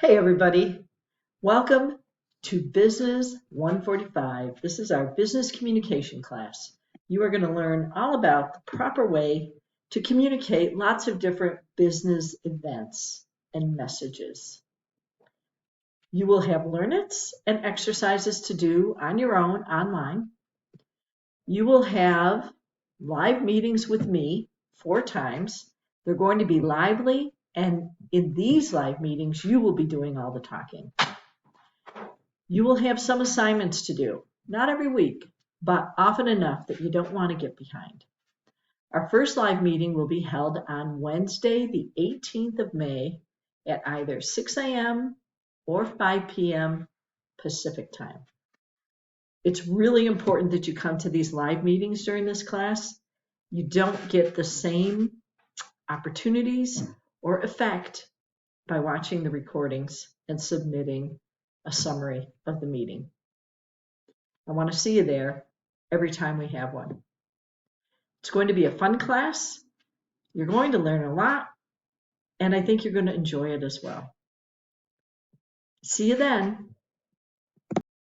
Hey everybody, welcome to Business 145. This is our business communication class. You are going to learn all about the proper way to communicate lots of different business events and messages. You will have learn-its and exercises to do on your own online. You will have live meetings with me 4 times. They're going to be lively, and in these live meetings, you will be doing all the talking. You will have some assignments to do, not every week, but often enough that you don't want to get behind. Our first live meeting will be held on Wednesday, the 18th of May at either 6 a.m. or 5 p.m. Pacific time. It's really important that you come to these live meetings during this class. You don't get the same opportunities or effect by watching the recordings and submitting a summary of the meeting. I want to see you there every time we have one. It's going to be a fun class. You're going to learn a lot, and I think you're going to enjoy it as well. See you then.